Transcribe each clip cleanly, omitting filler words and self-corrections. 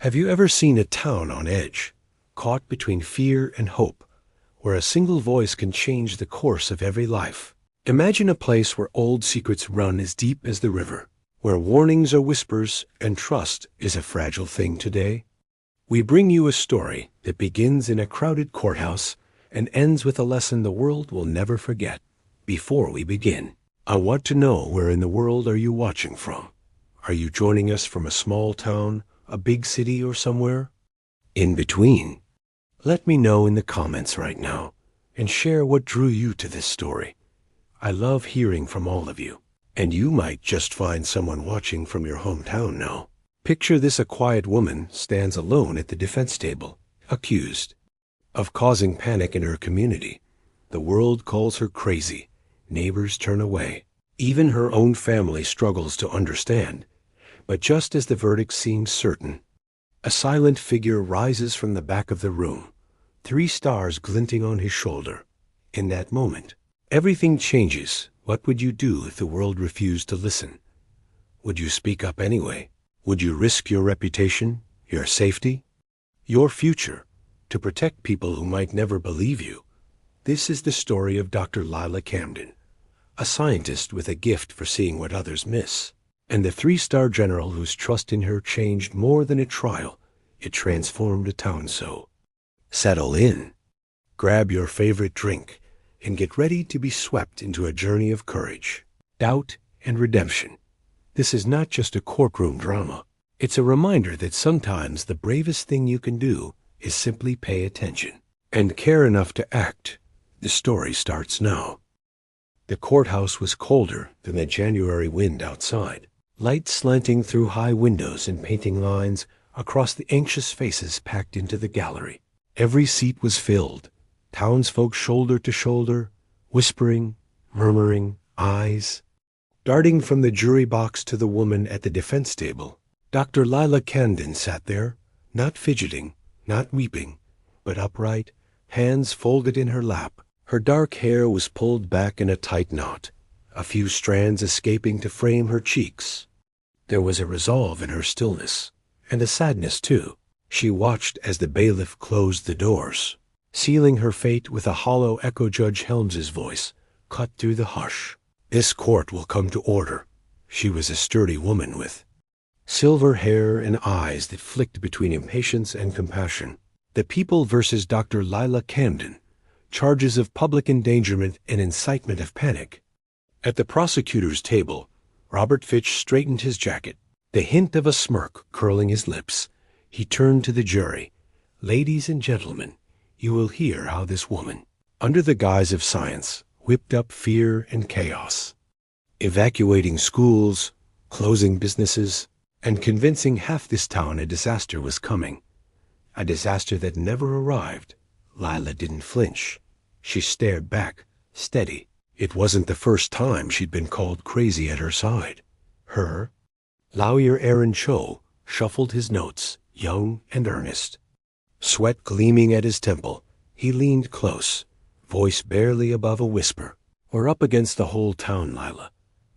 Have you ever seen a town on edge, caught between fear and hope, where a single voice can change the course of every life? Imagine a place where old secrets run as deep as the river, where warnings are whispers and trust is a fragile thing today. We bring you a story that begins in a crowded courthouse and ends with a lesson the world will never forget. Before we begin, I want to know, where in the world are you watching from? Are you joining us from a small town, a big city, or somewhere in between? Let me know in the comments right now and share what drew you to this story. I love hearing from all of you, and you might just find someone watching from your hometown now. Picture this: a quiet woman stands alone at the defense table, accused of causing panic in her community. The world calls her crazy. Neighbors turn away. Even her own family struggles to understand. But just as the verdict seems certain, a silent figure rises from the back of the room, 3 stars glinting on his shoulder. In that moment, everything changes. What would you do if the world refused to listen? Would you speak up anyway? Would you risk your reputation, your safety, your future, to protect people who might never believe you? This is the story of Dr. Lila Camden, a scientist with a gift for seeing what others miss, and the 3-star general whose trust in her changed more than a trial. It transformed a town. So, settle in, grab your favorite drink, and get ready to be swept into a journey of courage, doubt, and redemption. This is not just a courtroom drama. It's a reminder that sometimes the bravest thing you can do is simply pay attention and care enough to act. The story starts now. The courthouse was colder than the January wind outside, light slanting through high windows and painting lines across the anxious faces packed into the gallery. Every seat was filled, townsfolk shoulder to shoulder, whispering, murmuring, eyes darting from the jury box to the woman at the defense table. Dr. Lila Camden sat there, not fidgeting, not weeping, but upright, hands folded in her lap. Her dark hair was pulled back in a tight knot, a few strands escaping to frame her cheeks. There was a resolve in her stillness, and a sadness too. She watched as the bailiff closed the doors, sealing her fate with a hollow echo. Judge Helms's voice cut through the hush. This court will come to order. She was a sturdy woman with silver hair and eyes that flicked between impatience and compassion. The People versus Dr. Lila Camden. Charges of public endangerment and incitement of panic. At the prosecutor's table, Robert Fitch straightened his jacket, the hint of a smirk curling his lips. He turned to the jury. Ladies and gentlemen, you will hear how this woman, under the guise of science, whipped up fear and chaos, evacuating schools, closing businesses, and convincing half this town a disaster was coming. A disaster that never arrived. Lila didn't flinch. She stared back, steady. It wasn't the first time she'd been called crazy at her side. Her lawyer Aaron Cho shuffled his notes, young and earnest, sweat gleaming at his temple. He leaned close, voice barely above a whisper. We're up against the whole town, Lila.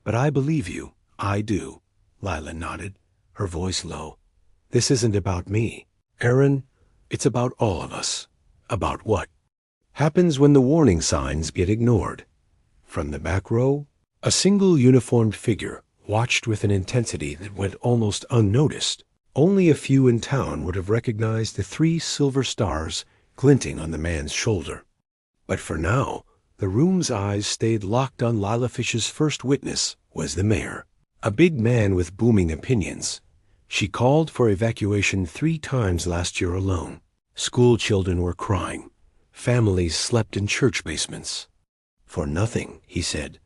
But I believe you. I do. Lila nodded, her voice low. This isn't about me, Aaron. It's about all of us. About what happens when the warning signs get ignored. From the back row, a single uniformed figure watched with an intensity that went almost unnoticed. Only a few in town would have recognized the 3 silver stars glinting on the man's shoulder. But for now, the room's eyes stayed locked on Lila. Fitch's first witness was the mayor, a big man with booming opinions. She called for evacuation 3 times last year alone. School children were crying. Families slept in church basements. For nothing, he said.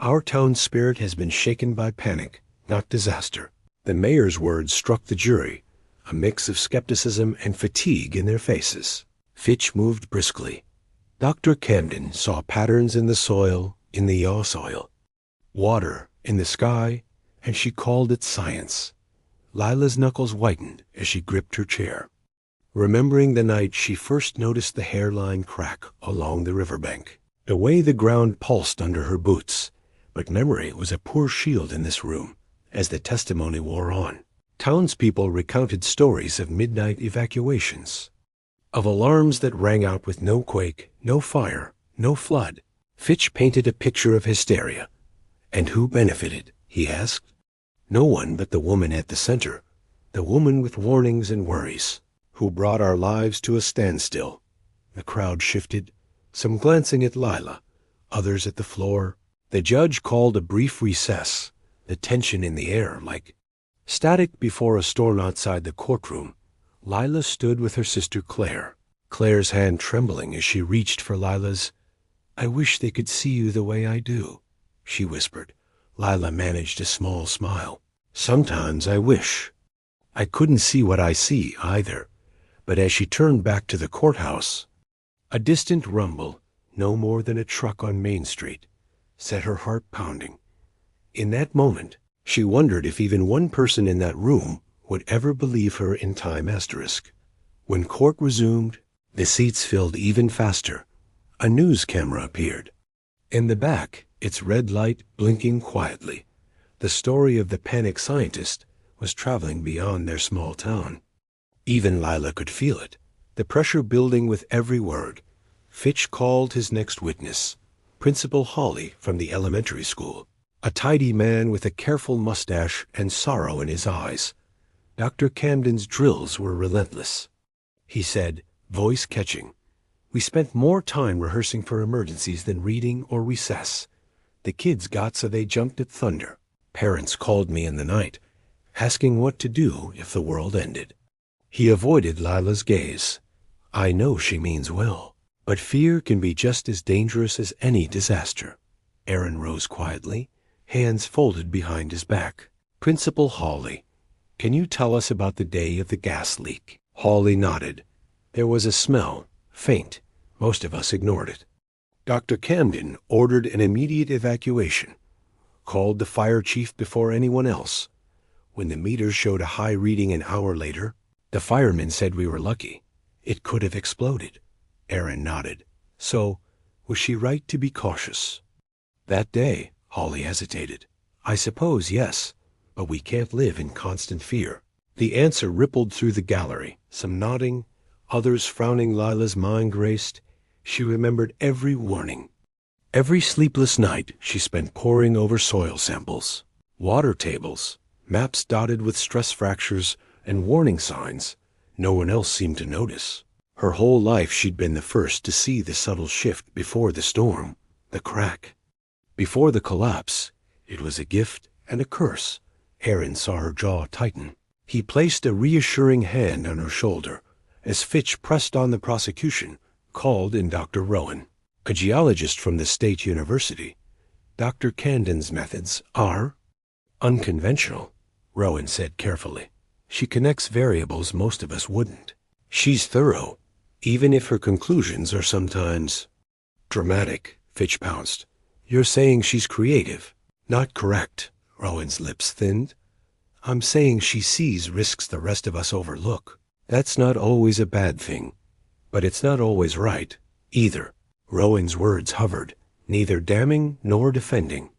Our town's spirit has been shaken by panic, not disaster. The mayor's words struck the jury, a mix of skepticism and fatigue in their faces. Fitch moved briskly. Dr. Camden saw patterns in the soil, in the yaw soil, water in the sky, and she called it science. Lila's knuckles whitened as she gripped her chair, remembering the night she first noticed the hairline crack along the riverbank, the way the ground pulsed under her boots. But memory was a poor shield in this room. As the testimony wore on, Townspeople recounted stories of midnight evacuations, of alarms that rang out with no quake, no fire, no flood. Fitch painted a picture of hysteria. And who benefited, he asked. No one but the woman at the center, the woman with warnings and worries, who brought our lives to a standstill. The crowd shifted, some glancing at Lila, others at the floor. The judge called a brief recess, the tension in the air like static before a storm outside the courtroom. Lila stood with her sister Claire, Claire's hand trembling as she reached for Lila's. "I wish they could see you the way I do," she whispered. Lila managed a small smile. "Sometimes I wish." I couldn't see what I see either, but as she turned back to the courthouse, a distant rumble, no more than a truck on Main Street, set her heart pounding. In that moment, she wondered if even one person in that room would ever believe her in time asterisk. When court resumed, the seats filled even faster. A news camera appeared. In the back, its red light blinking quietly, the story of the panicked scientist was traveling beyond their small town. Even Lila could feel it, the pressure building with every word. Fitch called his next witness, Principal Hawley from the elementary school, a tidy man with a careful mustache and sorrow in his eyes. Dr. Camden's drills were relentless. He said, voice catching, "We spent more time rehearsing for emergencies than reading or recess. The kids got so they jumped at thunder. Parents called me in the night, asking what to do if the world ended." He avoided Lila's gaze. "I know she means well, but fear can be just as dangerous as any disaster." Aaron rose quietly, hands folded behind his back. "Principal Hawley, can you tell us about the day of the gas leak?" Hawley nodded. There was a smell, faint. Most of us ignored it. Dr. Camden ordered an immediate evacuation, called the fire chief before anyone else. When the meter showed a high reading an hour later, the firemen said we were lucky. It could have exploded. Aaron nodded. So, was she right to be cautious? That day, Hawley hesitated. I suppose yes, but we can't live in constant fear. The answer rippled through the gallery, some nodding, others frowning. Lila's mind raced. She remembered every warning. Every sleepless night she spent poring over soil samples, water tables, maps dotted with stress fractures and warning signs no one else seemed to notice. Her whole life she'd been the first to see the subtle shift before the storm, the crack. Before the collapse, it was a gift and a curse. Aaron saw her jaw tighten. He placed a reassuring hand on her shoulder as Fitch pressed on the prosecution, called in Dr. Rowan, a geologist from the State University. Dr. Camden's methods are unconventional, Rowan said carefully. She connects variables most of us wouldn't. She's thorough, even if her conclusions are sometimes dramatic, Fitch pounced. You're saying she's creative. Not correct, Rowan's lips thinned. I'm saying she sees risks the rest of us overlook. That's not always a bad thing, but it's not always right, either. Rowan's words hovered, neither damning nor defending.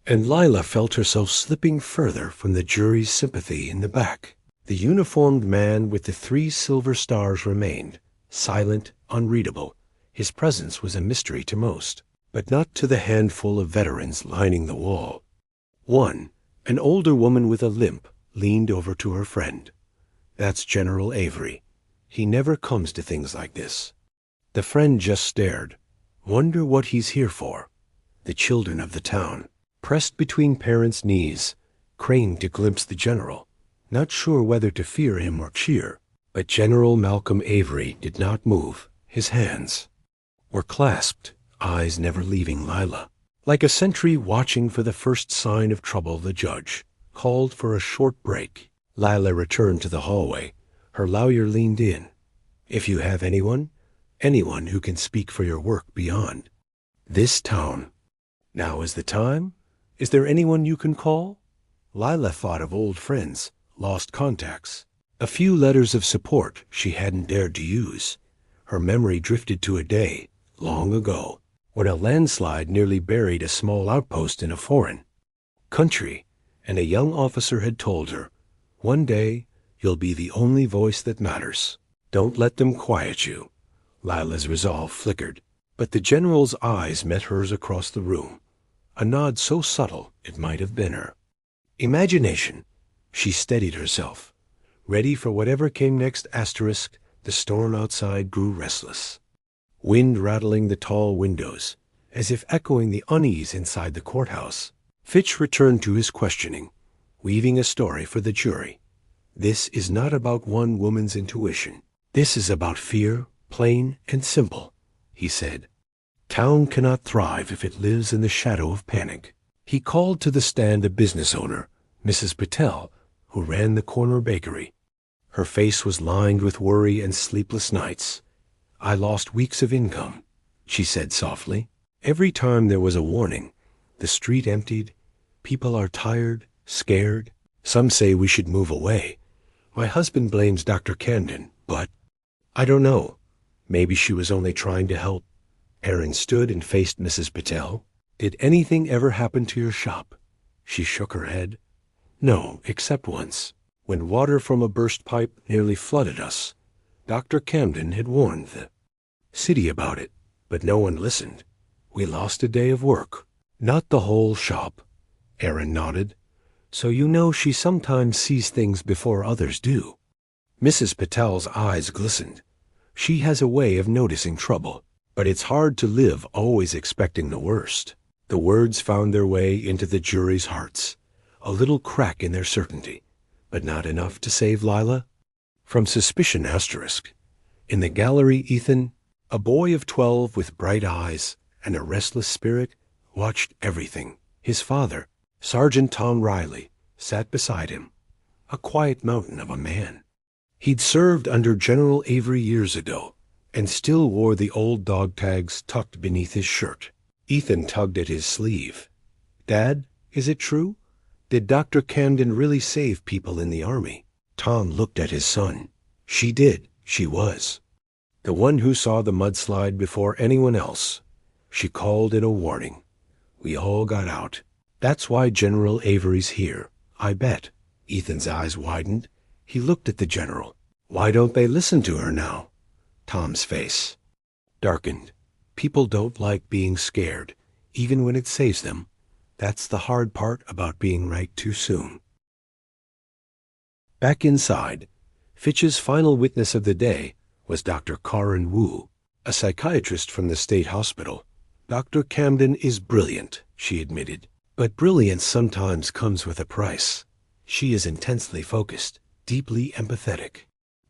And Lila felt herself slipping further from the jury's sympathy in the back. The uniformed man with the 3 silver stars remained, silent, unreadable. His presence was a mystery to most, but not to the handful of veterans lining the wall. One, an older woman with a limp, leaned over to her friend. That's General Avery. He never comes to things like this. The friend just stared. Wonder what he's here for. The children of the town, pressed between parents' knees, craned to glimpse the general, not sure whether to fear him or cheer. But General Malcolm Avery did not move. His hands were clasped, eyes never leaving Lila. Like a sentry watching for the first sign of trouble, the judge called for a short break. Lila returned to the hallway. Her lawyer leaned in. If you have anyone who can speak for your work beyond this town, now is the time. Is there anyone you can call? Lila thought of old friends, lost contacts, a few letters of support she hadn't dared to use. Her memory drifted to a day, long ago, when a landslide nearly buried a small outpost in a foreign country, and a young officer had told her, One day, you'll be the only voice that matters. Don't let them quiet you. Lila's resolve flickered, but the general's eyes met hers across the room, a nod so subtle it might have been her imagination. She steadied herself, ready for whatever came next. Asterisk, the storm outside grew restless. Wind rattling the tall windows, as if echoing the unease inside the courthouse. Fitch returned to his questioning, weaving a story for the jury. This is not about one woman's intuition. This is about fear, plain and simple, he said. Town cannot thrive if it lives in the shadow of panic. He called to the stand a business owner, Mrs. Patel, who ran the corner bakery. Her face was lined with worry and sleepless nights. I lost weeks of income, she said softly. Every time there was a warning, the street emptied. People are tired, scared. Some say we should move away. My husband blames Dr. Camden, but I don't know. Maybe she was only trying to help. Erin stood and faced Mrs. Patel. Did anything ever happen to your shop? She shook her head. No, except once, when water from a burst pipe nearly flooded us. Dr. Camden had warned the city about it, but no one listened. We lost a day of work. Not the whole shop. Erin nodded. So you know she sometimes sees things before others do. Mrs. Patel's eyes glistened. She has a way of noticing trouble, but it's hard to live always expecting the worst. The words found their way into the jury's hearts, a little crack in their certainty, but not enough to save Lila. From suspicion asterisk. In the gallery, Ethan, a boy of 12 with bright eyes and a restless spirit, watched everything. His father, Sergeant Tom Riley, sat beside him, a quiet mountain of a man. He'd served under General Avery years ago, and still wore the old dog tags tucked beneath his shirt. Ethan tugged at his sleeve. Dad, is it true? Did Dr. Camden really save people in the army? Tom looked at his son. She did. She was. The one who saw the mudslide before anyone else. She called in a warning. We all got out. That's why General Avery's here, I bet. Ethan's eyes widened. He looked at the general. Why don't they listen to her now? Tom's face darkened. People don't like being scared, even when it saves them. That's the hard part about being right too soon. Back inside, Fitch's final witness of the day was Dr. Karen Wu, a psychiatrist from the state hospital. Dr. Camden is brilliant, she admitted, but brilliance sometimes comes with a price. She is intensely focused, deeply empathetic.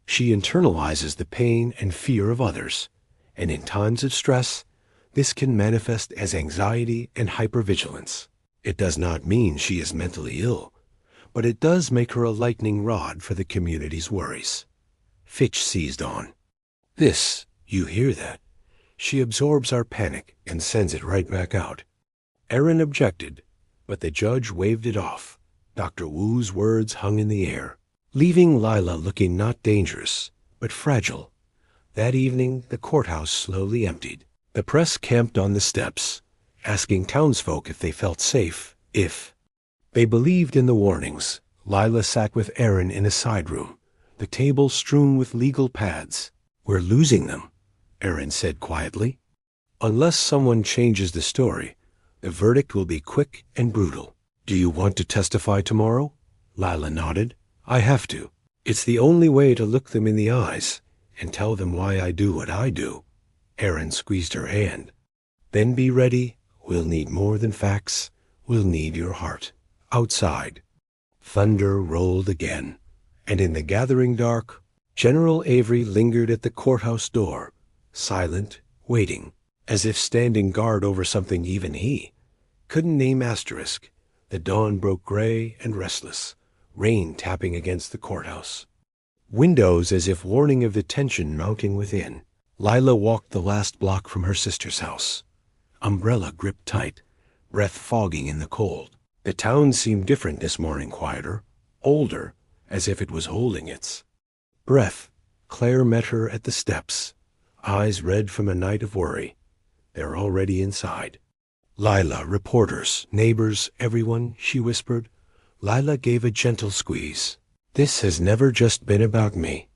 She internalizes the pain and fear of others, and in times of stress, this can manifest as anxiety and hypervigilance. It does not mean she is mentally ill, but it does make her a lightning rod for the community's worries. Fitch seized on. This, you hear that? She absorbs our panic and sends it right back out. Erin objected, but the judge waved it off. Dr. Wu's words hung in the air, leaving Lila looking not dangerous, but fragile. That evening, the courthouse slowly emptied. The press camped on the steps, asking townsfolk if they felt safe, if they believed in the warnings. Lila sat with Erin in a side room, the table strewn with legal pads. We're losing them, Erin said quietly. Unless someone changes the story, the verdict will be quick and brutal. Do you want to testify tomorrow? Lila nodded. I have to. It's the only way to look them in the eyes and tell them why I do what I do. Erin squeezed her hand. Then be ready. We'll need more than facts. We'll need your heart. Outside, thunder rolled again, and in the gathering dark, General Avery lingered at the courthouse door, silent, waiting, as if standing guard over something even he couldn't name asterisk. The dawn broke gray and restless, rain tapping against the courthouse. Windows as if warning of the tension mounting within. Lila walked the last block from her sister's house, umbrella gripped tight, breath fogging in the cold. The town seemed different this morning, quieter, older, as if it was holding its breath. Claire met her at the steps, eyes red from a night of worry. They're already inside. Lila, reporters, neighbors, everyone, she whispered. Lila gave a gentle squeeze. This has never just been about me.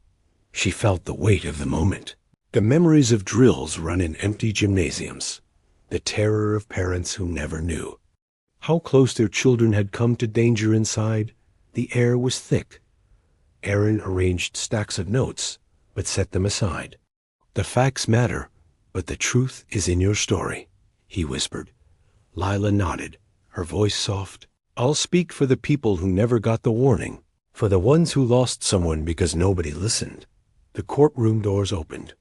She felt the weight of the moment. The memories of drills run in empty gymnasiums. The terror of parents who never knew how close their children had come to danger inside. The air was thick. Aaron arranged stacks of notes, but set them aside. The facts matter, but the truth is in your story, he whispered. Lila nodded, her voice soft. I'll speak for the people who never got the warning, for the ones who lost someone because nobody listened. The courtroom doors opened,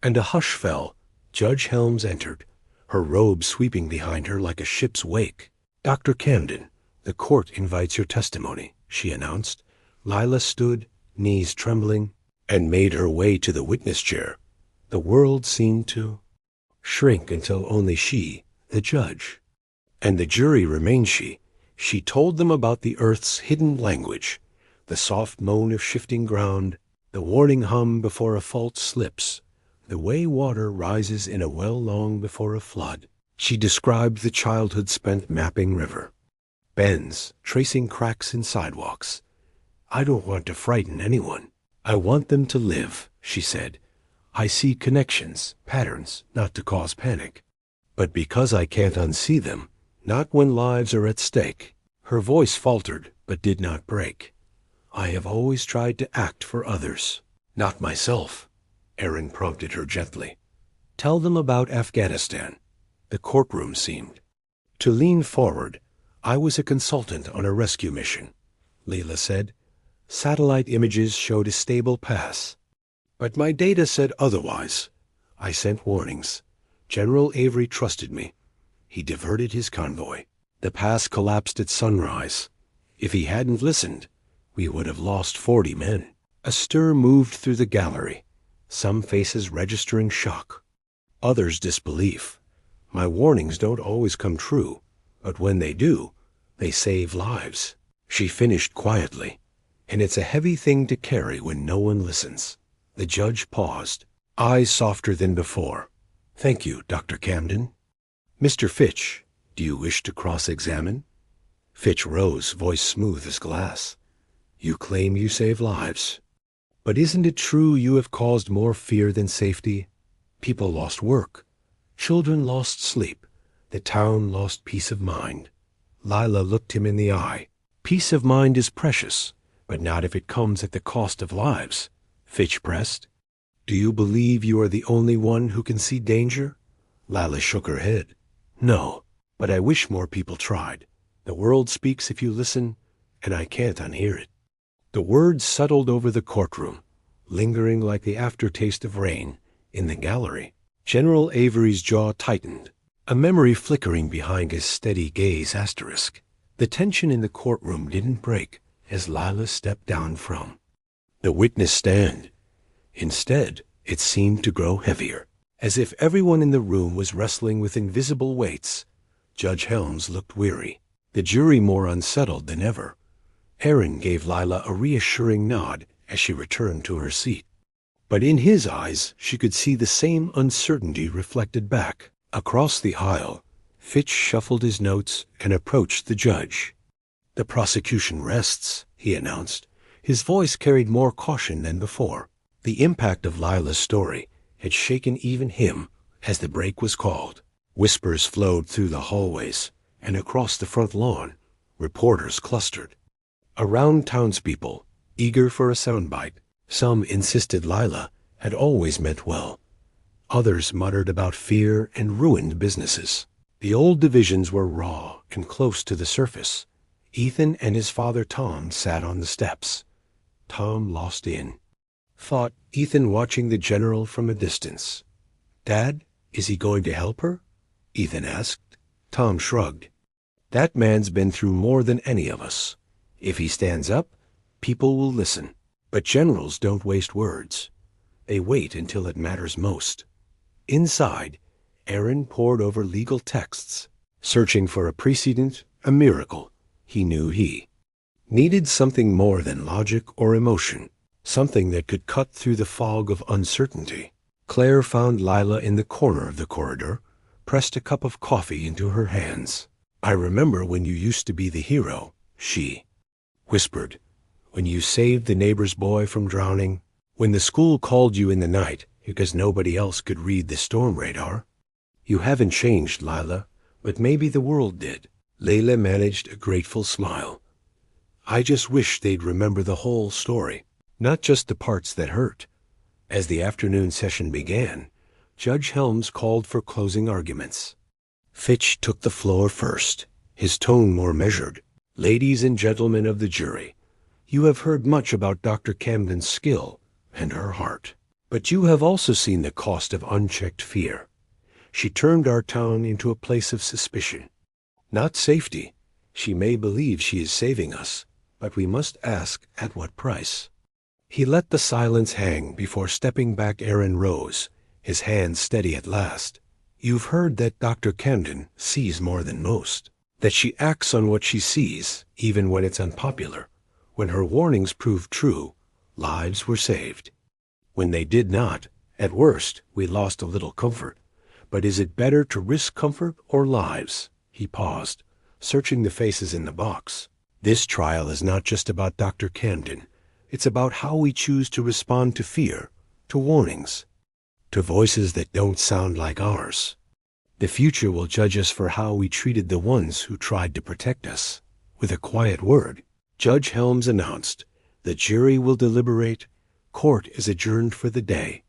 and a hush fell. Judge Helms entered, her robe sweeping behind her like a ship's wake. Dr. Camden, the court invites your testimony, she announced. Lila stood, knees trembling, and made her way to the witness chair. The world seemed to shrink until only she, the judge, and the jury remained she. She told them about the earth's hidden language, the soft moan of shifting ground, the warning hum before a fault slips, the way water rises in a well long before a flood. She described the childhood spent mapping river, bends, tracing cracks in sidewalks. I don't want to frighten anyone. I want them to live, she said. I see connections, patterns, not to cause panic, but because I can't unsee them, not when lives are at stake. Her voice faltered, but did not break. I have always tried to act for others, not myself. Aaron prompted her gently. Tell them about Afghanistan. The courtroom seemed to lean forward. I was a consultant on a rescue mission, Lila said. Satellite images showed a stable pass, but my data said otherwise. I sent warnings. General Avery trusted me. He diverted his convoy. The pass collapsed at sunrise. If he hadn't listened, we would have lost 40 men. A stir moved through the gallery, some faces registering shock, others disbelief. My warnings don't always come true, but when they do, they save lives. She finished quietly, and it's a heavy thing to carry when no one listens. The judge paused, eyes softer than before. Thank you, Dr. Camden. Mr. Fitch, do you wish to cross-examine? Fitch rose, voice smooth as glass. You claim you save lives. But isn't it true you have caused more fear than safety? People lost work. Children lost sleep. The town lost peace of mind. Lila looked him in the eye. Peace of mind is precious, but not if it comes at the cost of lives. Fitch pressed. Do you believe you are the only one who can see danger? Lila shook her head. No, but I wish more people tried. The world speaks if you listen, and I can't unhear it. The words settled over the courtroom, lingering like the aftertaste of rain. In the gallery, General Avery's jaw tightened, a memory flickering behind his steady gaze asterisk. The tension in the courtroom didn't break as Lila stepped down from the witness stand. Instead, it seemed to grow heavier, as if everyone in the room was wrestling with invisible weights. Judge Helms looked weary, the jury more unsettled than ever. Aaron gave Lila a reassuring nod as she returned to her seat. But in his eyes, she could see the same uncertainty reflected back. Across the aisle, Fitch shuffled his notes and approached the judge. The prosecution rests, he announced. His voice carried more caution than before. The impact of Lila's story had shaken even him as the break was called. Whispers flowed through the hallways, and across the front lawn, reporters clustered. Around townspeople, eager for a soundbite, some insisted Lila had always meant well. Others muttered about fear and ruined businesses. The old divisions were raw and close to the surface. Ethan and his father Tom sat on the steps. Tom lost in thought, Ethan watching the general from a distance. Dad, is he going to help her? Ethan asked. Tom shrugged. That man's been through more than any of us. If he stands up, people will listen. But generals don't waste words. They wait until it matters most. Inside, Aaron pored over legal texts, searching for a precedent, a miracle. He knew he needed something more than logic or emotion, something that could cut through the fog of uncertainty. Claire found Lila in the corner of the corridor, pressed a cup of coffee into her hands. I remember when you used to be the hero, she whispered. When you saved the neighbor's boy from drowning? When the school called you in the night because nobody else could read the storm radar? You haven't changed, Lila, but maybe the world did. Lila managed a grateful smile. I just wish they'd remember the whole story, not just the parts that hurt. As the afternoon session began, Judge Helms called for closing arguments. Fitch took the floor first, his tone more measured. Ladies and gentlemen of the jury, you have heard much about Dr. Camden's skill and her heart, but you have also seen the cost of unchecked fear. She turned our town into a place of suspicion, not safety. She may believe she is saving us, but we must ask at what price. He let the silence hang before stepping back. Aaron rose, his hands steady at last. You've heard that Dr. Camden sees more than most, that she acts on what she sees, even when it's unpopular. When her warnings proved true, lives were saved. When they did not, at worst, we lost a little comfort. But is it better to risk comfort or lives? He paused, searching the faces in the box. This trial is not just about Dr. Camden. It's about how we choose to respond to fear, to warnings, to voices that don't sound like ours. The future will judge us for how we treated the ones who tried to protect us. With a quiet word, Judge Helms announced, the jury will deliberate. Court is adjourned for the day.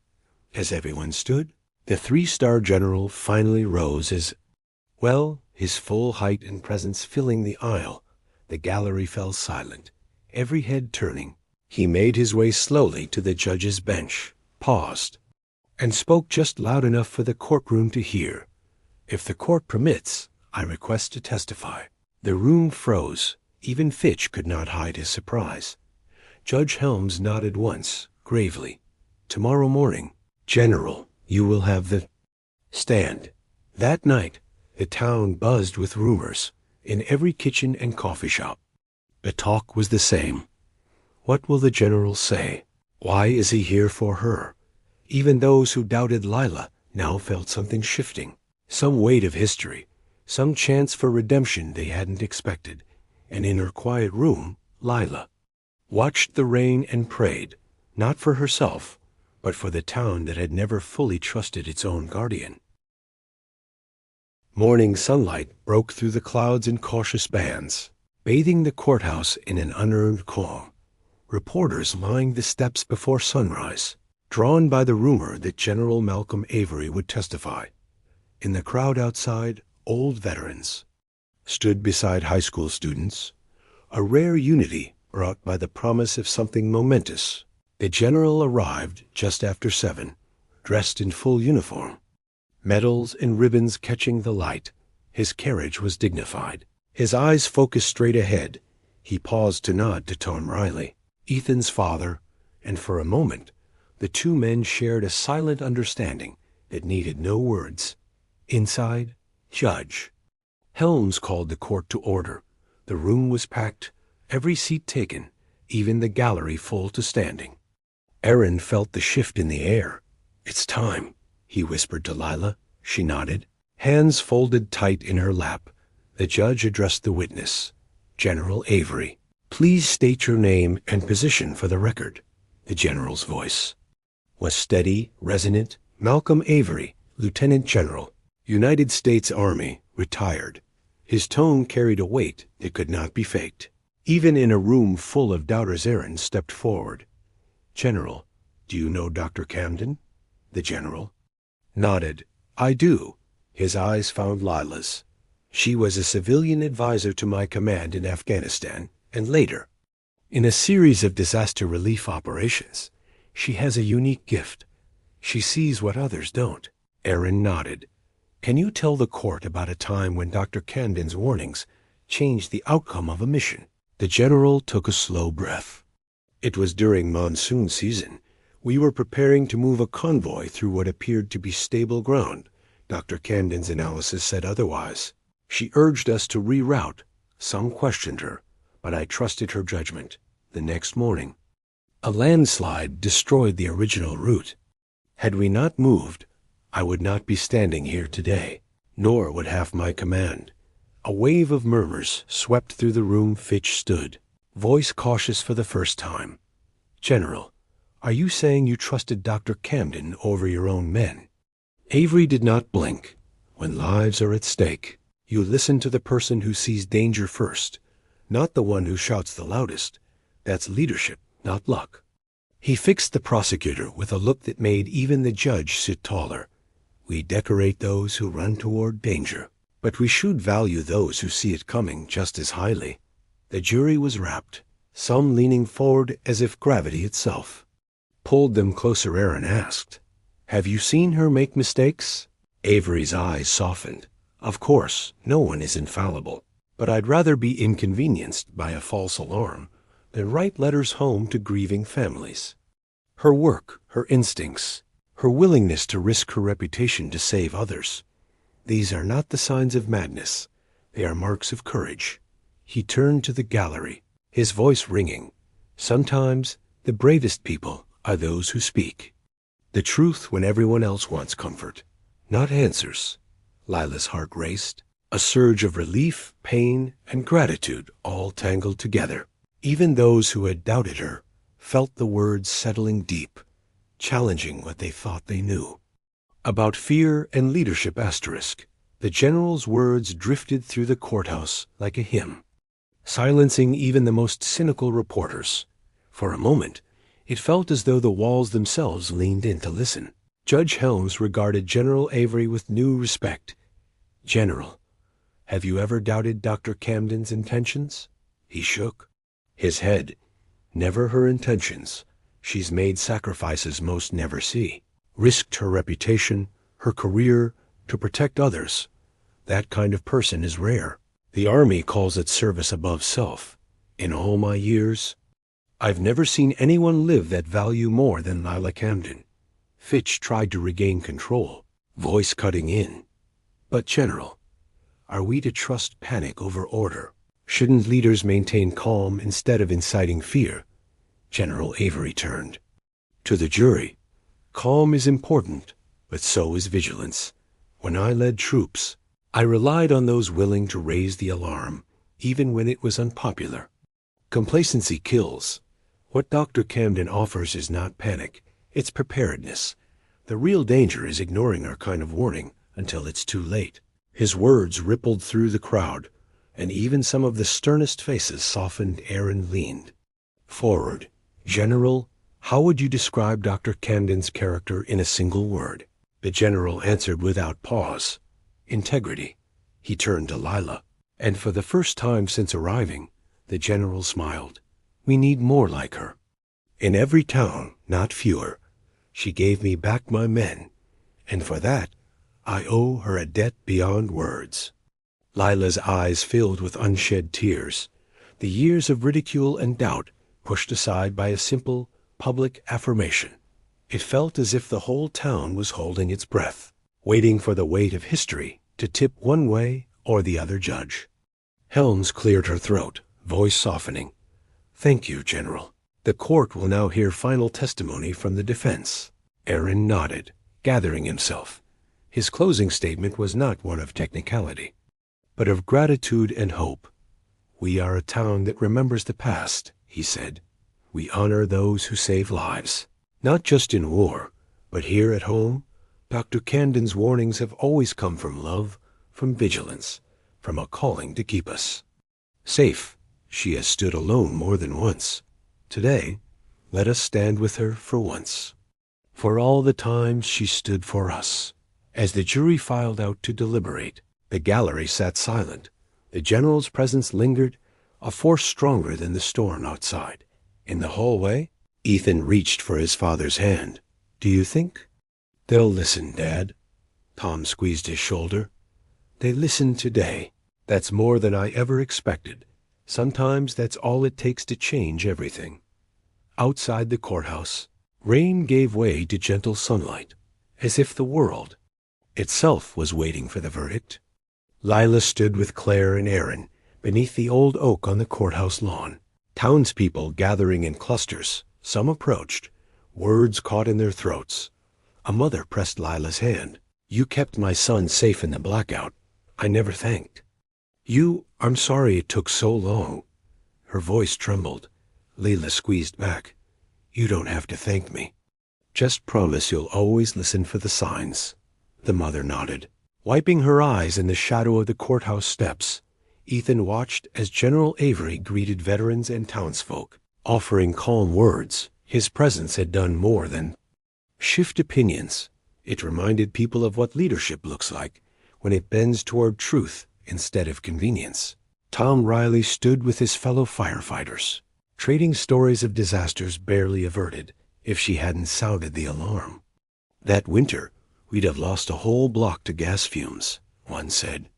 As everyone stood, the three-star general finally rose his full height and presence filling the aisle. The gallery fell silent, every head turning. He made his way slowly to the judge's bench, paused, and spoke just loud enough for the courtroom to hear. If the court permits, I request to testify. The room froze. Even Fitch could not hide his surprise. Judge Helms nodded once, gravely. Tomorrow morning, General, you will have the stand. That night, the town buzzed with rumors, in every kitchen and coffee shop. The talk was the same. What will the general say? Why is he here for her? Even those who doubted Lila now felt something shifting, some weight of history, some chance for redemption they hadn't expected. And in her quiet room, Lila watched the rain and prayed, not for herself, but for the town that had never fully trusted its own guardian. Morning sunlight broke through the clouds in cautious bands, bathing the courthouse in an unearned calm. Reporters lined the steps before sunrise, drawn by the rumor that General Malcolm Avery would testify. In the crowd outside, old veterans stood beside high school students, a rare unity brought by the promise of something momentous. The general arrived just after 7, dressed in full uniform, medals and ribbons catching the light. His carriage was dignified, his eyes focused straight ahead. He paused to nod to Tom Riley, Ethan's father, and for a moment, the two men shared a silent understanding that needed no words. Inside, Judge Helms called the court to order. The room was packed, every seat taken, even the gallery full to standing. Aaron felt the shift in the air. It's time, he whispered to Lila. She nodded, hands folded tight in her lap. The judge addressed the witness. General Avery, please state your name and position for the record. The general's voice was steady, resonant. Malcolm Avery, Lieutenant General, United States Army, retired. His tone carried a weight that could not be faked. Even in a room full of doubters, Aaron stepped forward. General, do you know Dr. Camden? The general nodded. I do. His eyes found Lila's. She was a civilian advisor to my command in Afghanistan, and later, in a series of disaster relief operations. She has a unique gift. She sees what others don't. Aaron nodded. Can you tell the court about a time when Dr. Camden's warnings changed the outcome of a mission? The general took a slow breath. It was during monsoon season. We were preparing to move a convoy through what appeared to be stable ground. Dr. Camden's analysis said otherwise. She urged us to reroute. Some questioned her, but I trusted her judgment. The next morning, a landslide destroyed the original route. Had we not moved, I would not be standing here today, nor would half my command. A wave of murmurs swept through the room. Fitch stood, Voice cautious for the first time. General, are you saying you trusted Dr. Camden over your own men? Avery did not blink. When lives are at stake, you listen to the person who sees danger first, not the one who shouts the loudest. That's leadership, not luck. He fixed the prosecutor with a look that made even the judge sit taller. We decorate those who run toward danger, but we should value those who see it coming just as highly. The jury was rapt, some leaning forward as if gravity itself. Pulled them closer, Aaron asked, "Have you seen her make mistakes?" Avery's eyes softened. Of course, no one is infallible, but I'd rather be inconvenienced by a false alarm than write letters home to grieving families. Her work, her instincts, her willingness to risk her reputation to save others, these are not the signs of madness. They are marks of courage. He turned to the gallery, his voice ringing. Sometimes the bravest people are those who speak the truth when everyone else wants comfort, not answers. Lila's heart raced, a surge of relief, pain, and gratitude all tangled together. Even those who had doubted her felt the words settling deep, challenging what they thought they knew. About fear and leadership asterisk, the general's words drifted through the courthouse like a hymn, silencing even the most cynical reporters. For a moment, it felt as though the walls themselves leaned in to listen. Judge Helms regarded General Avery with new respect. "General, have you ever doubted Dr. Camden's intentions?" He shook his head. "Never her intentions. She's made sacrifices most never see. Risked her reputation, her career, to protect others. That kind of person is rare. The Army calls it service above self. In all my years, I've never seen anyone live that value more than Lila Camden." Fitch tried to regain control, voice cutting in. "But General, are we to trust panic over order? Shouldn't leaders maintain calm instead of inciting fear?" General Avery turned to the jury. "Calm is important, but so is vigilance. When I led troops, I relied on those willing to raise the alarm, even when it was unpopular. Complacency kills. What Dr. Camden offers is not panic, it's preparedness. The real danger is ignoring our kind of warning until it's too late." His words rippled through the crowd, and even some of the sternest faces softened. Aaron leaned forward. "General, how would you describe Dr. Camden's character in a single word?" The general answered without pause. "Integrity." He turned to Lila, and for the first time since arriving, the general smiled. "We need more like her. In every town, not fewer. She gave me back my men, and for that, I owe her a debt beyond words." Lila's eyes filled with unshed tears, the years of ridicule and doubt pushed aside by a simple, public affirmation. It felt as if the whole town was holding its breath, waiting for the weight of history to tip one way or the other judge. Helms cleared her throat, voice softening. "Thank you, General. The court will now hear final testimony from the defense." Aaron nodded, gathering himself. His closing statement was not one of technicality, but of gratitude and hope. "We are a town that remembers the past," he said. "We honor those who save lives, not just in war, but here at home. Dr. Camden's warnings have always come from love, from vigilance, from a calling to keep us safe. She has stood alone more than once. Today, let us stand with her for once. For all the times she stood for us." As the jury filed out to deliberate, the gallery sat silent. The general's presence lingered, a force stronger than the storm outside. In the hallway, Ethan reached for his father's hand. "Do you think?" "They'll listen, Dad." Tom squeezed his shoulder. "They listened today. That's more than I ever expected. Sometimes that's all it takes to change everything." Outside the courthouse, rain gave way to gentle sunlight, as if the world itself was waiting for the verdict. Lila stood with Claire and Aaron beneath the old oak on the courthouse lawn. Townspeople gathering in clusters, some approached, words caught in their throats. A mother pressed Lila's hand. "You kept my son safe in the blackout. I never thanked you. I'm sorry it took so long." Her voice trembled. Lila squeezed back. "You don't have to thank me. Just promise you'll always listen for the signs." The mother nodded. Wiping her eyes in the shadow of the courthouse steps, Ethan watched as General Avery greeted veterans and townsfolk, offering calm words. His presence had done more than shift opinions. It reminded people of what leadership looks like when it bends toward truth instead of convenience. Tom Riley stood with his fellow firefighters, trading stories of disasters barely averted if she hadn't sounded the alarm. "That winter, we'd have lost a whole block to gas fumes," one said.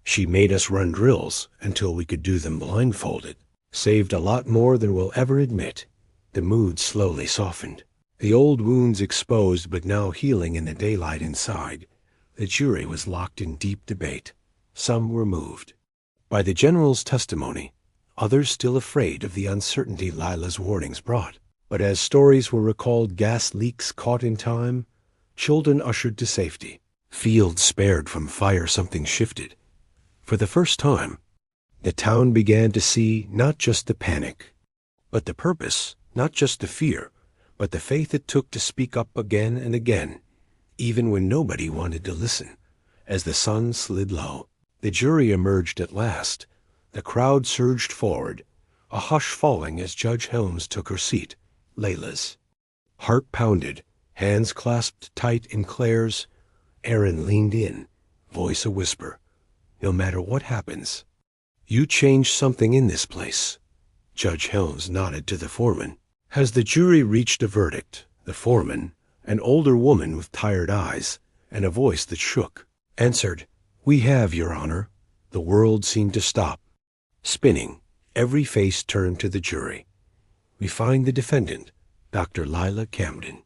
"She made us run drills until we could do them blindfolded. Saved a lot more than we'll ever admit." The mood slowly softened. The old wounds exposed but now healing in the daylight inside, the jury was locked in deep debate. Some were moved by the general's testimony, others still afraid of the uncertainty Lila's warnings brought. But as stories were recalled, gas leaks caught in time, children ushered to safety, fields spared from fire, something shifted. For the first time, the town began to see not just the panic, but the purpose, not just the fear, but the faith it took to speak up again and again, even when nobody wanted to listen. As the sun slid low, the jury emerged at last. The crowd surged forward, a hush falling as Judge Helms took her seat. Lila's heart pounded, hands clasped tight in Claire's. Aaron leaned in, voice a whisper. "No matter what happens, you changed something in this place." Judge Helms nodded to the foreman. As the jury reached a verdict, the foreman, an older woman with tired eyes and a voice that shook, answered, "We have, Your Honor." The world seemed to stop spinning. Every face turned to the jury. "We find the defendant, Dr. Lila Camden."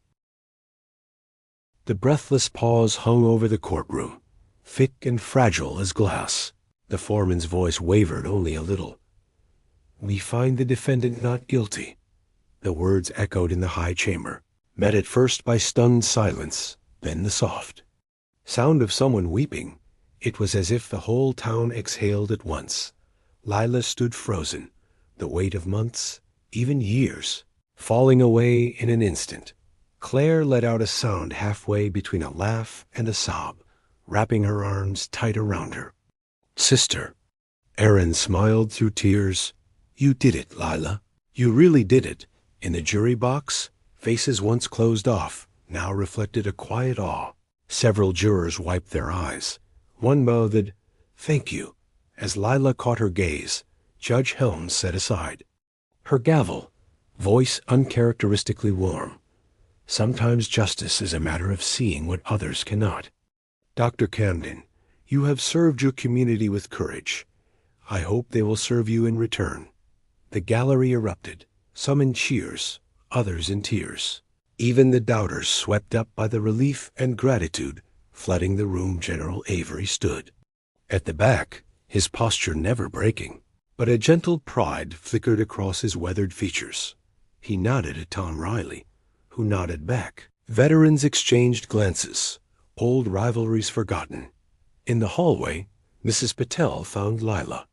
The breathless pause hung over the courtroom, thick and fragile as glass. The foreman's voice wavered only a little. "We find the defendant not guilty." The words echoed in the high chamber, met at first by stunned silence, then the soft sound of someone weeping. It was as if the whole town exhaled at once. Lila stood frozen, the weight of months, even years, falling away in an instant. Claire let out a sound halfway between a laugh and a sob, wrapping her arms tight around her. "Sister." Aaron smiled through tears. "You did it, Lila. You really did it." In the jury box, faces once closed off now reflected a quiet awe. Several jurors wiped their eyes. One mouthed, "Thank you." As Lila caught her gaze, Judge Helms set aside her gavel, voice uncharacteristically warm. "Sometimes justice is a matter of seeing what others cannot. Dr. Camden, you have served your community with courage. I hope they will serve you in return." The gallery erupted, some in cheers, others in tears. Even the doubters swept up by the relief and gratitude flooding the room. General Avery stood at the back, his posture never breaking, but a gentle pride flickered across his weathered features. He nodded at Tom Riley, who nodded back. Veterans exchanged glances, old rivalries forgotten. In the hallway, Mrs. Patel found Lila,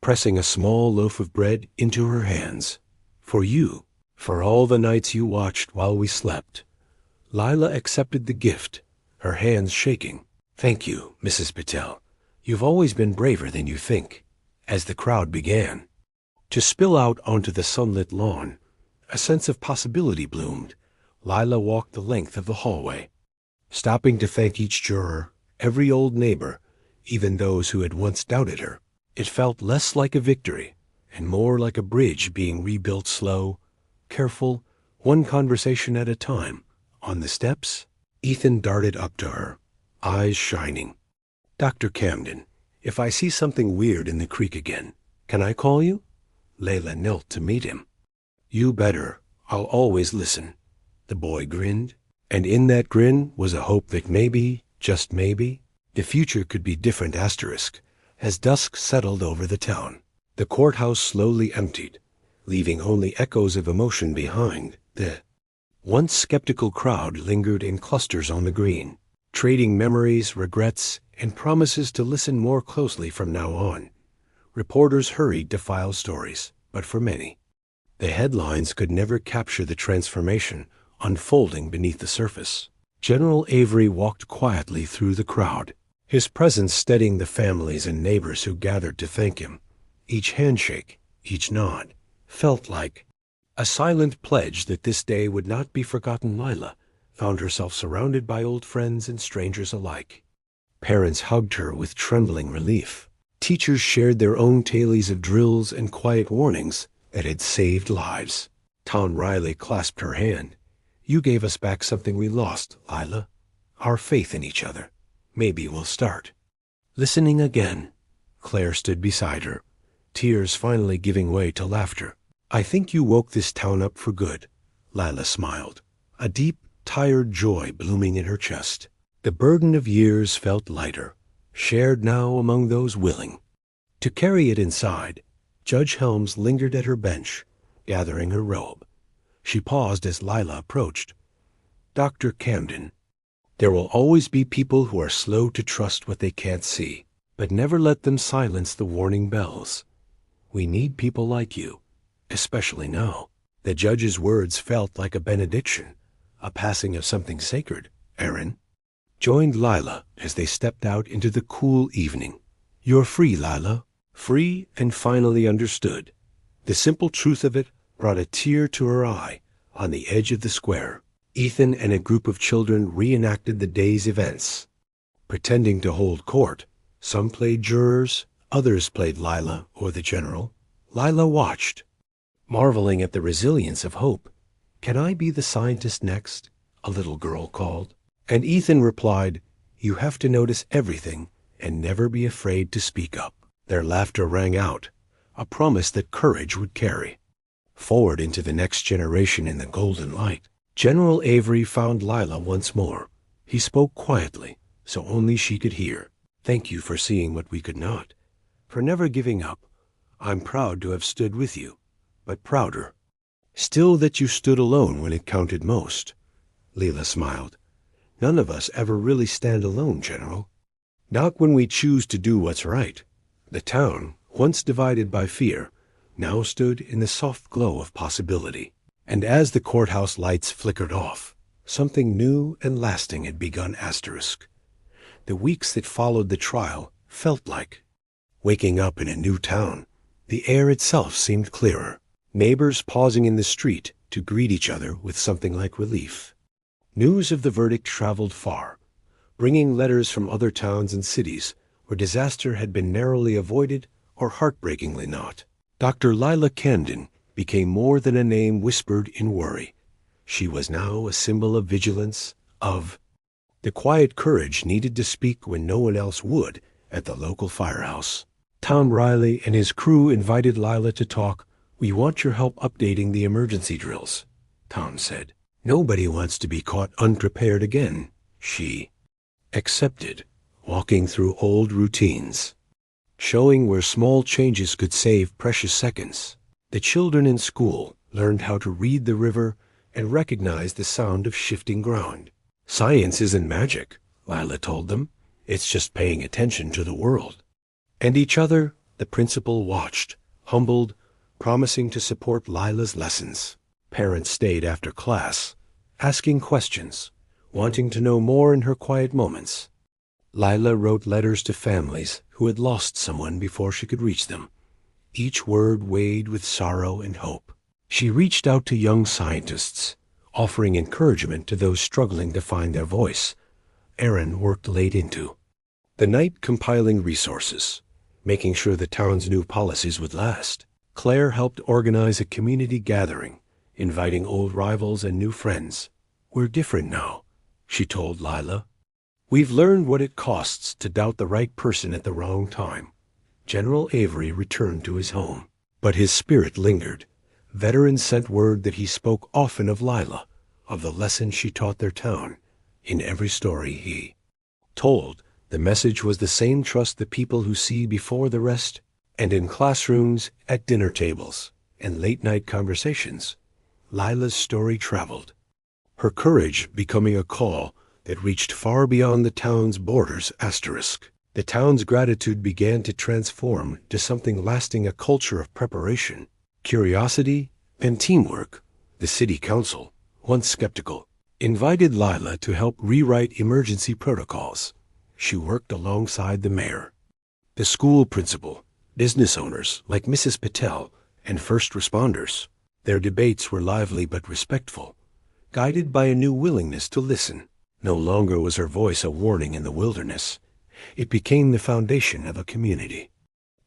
pressing a small loaf of bread into her hands. "For you, for all the nights you watched while we slept." Lila accepted the gift, her hands shaking. "Thank you, Mrs. Patel. You've always been braver than you think." As the crowd began to spill out onto the sunlit lawn, a sense of possibility bloomed. Lila walked the length of the hallway, stopping to thank each juror, every old neighbor, even those who had once doubted her. It felt less like a victory and more like a bridge being rebuilt, slow, careful, one conversation at a time. On the steps, Ethan darted up to her, eyes shining. "Dr. Camden, if I see something weird in the creek again, can I call you?" Lila knelt to meet him. "You better. I'll always listen." The boy grinned, and in that grin was a hope that maybe, just maybe, the future could be different. As dusk settled over the town, the courthouse slowly emptied, leaving only echoes of emotion behind. The once skeptical crowd lingered in clusters on the green, trading memories, regrets, and promises to listen more closely from now on. Reporters hurried to file stories, but for many. The headlines could never capture the transformation unfolding beneath the surface. General Avery walked quietly through the crowd, his presence steadying the families and neighbors who gathered to thank him. Each handshake, each nod, felt like a silent pledge that this day would not be forgotten. Lila found herself surrounded by old friends and strangers alike. Parents hugged her with trembling relief. Teachers shared their own tales of drills and quiet warnings that had saved lives. Tom Riley clasped her hand. "You gave us back something we lost, Lila. Our faith in each other. Maybe we'll start listening again." Claire stood beside her, tears finally giving way to laughter. "I think you woke this town up for good." Lila smiled, a deep, tired joy blooming in her chest. The burden of years felt lighter, shared now among those willing to carry it inside. Judge Helms lingered at her bench, gathering her robe. She paused as Lila approached. "Dr. Camden, there will always be people who are slow to trust what they can't see, but never let them silence the warning bells. We need people like you, especially now." The judge's words felt like a benediction, a passing of something sacred. Aaron joined Lila as they stepped out into the cool evening. "You're free, Lila." Free and finally understood. The simple truth of it brought a tear to her eye. On the edge of the square, Ethan and a group of children reenacted the day's events. Pretending to hold court, some played jurors, others played Lila or the general. Lila watched, marveling at the resilience of hope. "Can I be the scientist next?" a little girl called. And Ethan replied, "You have to notice everything and never be afraid to speak up." Their laughter rang out, a promise that courage would carry forward into the next generation in the golden light. General Avery found Lila once more. He spoke quietly, so only she could hear. "Thank you for seeing what we could not, for never giving up. I'm proud to have stood with you, but prouder still that you stood alone when it counted most." Lila smiled. "None of us ever really stand alone, General. Not when we choose to do what's right." The town, once divided by fear, now stood in the soft glow of possibility. And as the courthouse lights flickered off, something new and lasting had begun. The weeks that followed the trial felt like waking up in a new town. The air itself seemed clearer, neighbors pausing in the street to greet each other with something like relief. News of the verdict traveled far, bringing letters from other towns and cities where disaster had been narrowly avoided or heartbreakingly not. Dr. Lila Camden became more than a name whispered in worry. She was now a symbol of vigilance, of the quiet courage needed to speak when no one else would at the local firehouse. Tom Riley and his crew invited Lila to talk. "We want your help updating the emergency drills," Tom said. "Nobody wants to be caught unprepared again." She accepted, walking through old routines, showing where small changes could save precious seconds. The children in school learned how to read the river and recognize the sound of shifting ground. "Science isn't magic," Lila told them. "It's just paying attention to the world." And each other, the principal watched, humbled, promising to support Lila's lessons. Parents stayed after class, asking questions, wanting to know more in her quiet moments. Lila wrote letters to families who had lost someone before she could reach them, each word weighed with sorrow and hope. She reached out to young scientists, offering encouragement to those struggling to find their voice. Aaron worked late into the night compiling resources, making sure the town's new policies would last. Claire helped organize a community gathering, inviting old rivals and new friends. "We're different now," she told Lila. "We've learned what it costs to doubt the right person at the wrong time." General Avery returned to his home, but his spirit lingered. Veterans sent word that he spoke often of Lila, of the lesson she taught their town. In every story he told, the message was the same: trust the people who see before the rest. And in classrooms, at dinner tables, and late-night conversations, Lila's story traveled, her courage becoming a call that reached far beyond the town's borders. The town's gratitude began to transform to something lasting, a culture of preparation. curiosity, and teamwork. The city council, once skeptical, invited Lila to help rewrite emergency protocols. She worked alongside the mayor, the school principal, business owners like Mrs. Patel, and first responders. Their debates were lively but respectful, guided by a new willingness to listen. No longer was her voice a warning in the wilderness. It became the foundation of a community.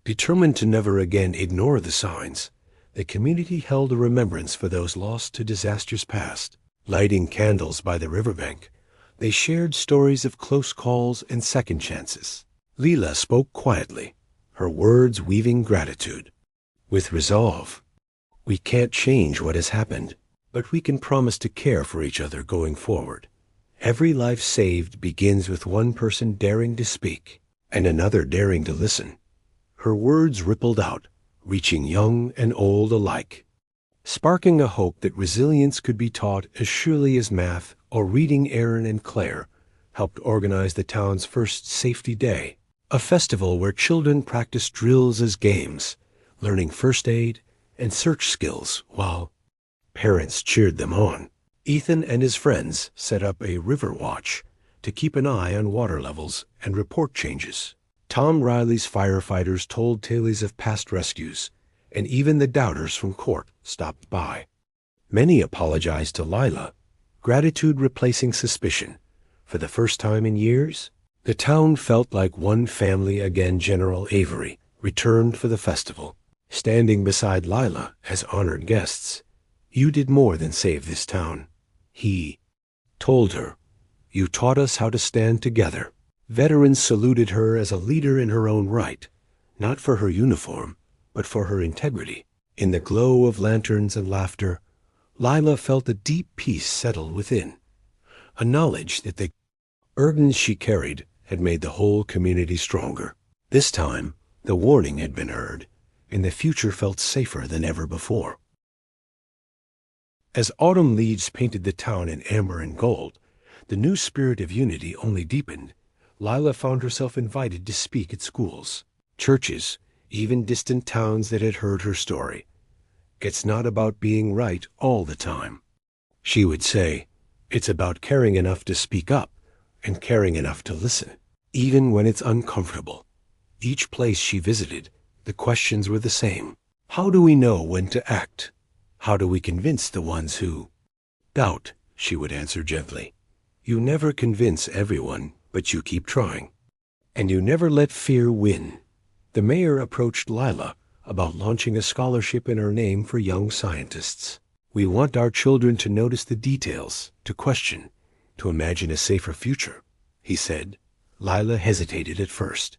Determined to never again ignore the signs, the community held a remembrance for those lost to disasters past. Lighting candles by the riverbank, they shared stories of close calls and second chances. Lila spoke quietly, her words weaving gratitude. With resolve, we can't change what has happened, but we can promise to care for each other going forward. Every life saved begins with one person daring to speak and another daring to listen. Her words rippled out, reaching young and old alike, sparking a hope that resilience could be taught as surely as math or reading. Aaron and Claire helped organize the town's first Safety Day, a festival where children practiced drills as games, learning first aid and search skills while parents cheered them on. Ethan and his friends set up a river watch to keep an eye on water levels and report changes. Tom Riley's firefighters told tales of past rescues, and even the doubters from court stopped by. Many apologized to Lila, gratitude replacing suspicion. For the first time in years, the town felt like one family again. General Avery returned for the festival, standing beside Lila as honored guests. "You did more than save this town," he told her. "You taught us how to stand together." Veterans saluted her as a leader in her own right, not for her uniform, but for her integrity. In the glow of lanterns and laughter, Lila felt a deep peace settle within, a knowledge that the burdens she carried had made the whole community stronger. This time, the warning had been heard, and the future felt safer than ever before. As autumn leaves painted the town in amber and gold, the new spirit of unity only deepened. Lila found herself invited to speak at schools, churches, even distant towns that had heard her story. "It's not about being right all the time," she would say. "It's about caring enough to speak up and caring enough to listen, even when it's uncomfortable." Each place she visited, the questions were the same. How do we know when to act? How do we convince the ones who doubt? She would answer gently. "You never convince everyone, but you keep trying. And you never let fear win." The mayor approached Lila about launching a scholarship in her name for young scientists. "We want our children to notice the details, to question, to imagine a safer future," he said. Lila hesitated at first,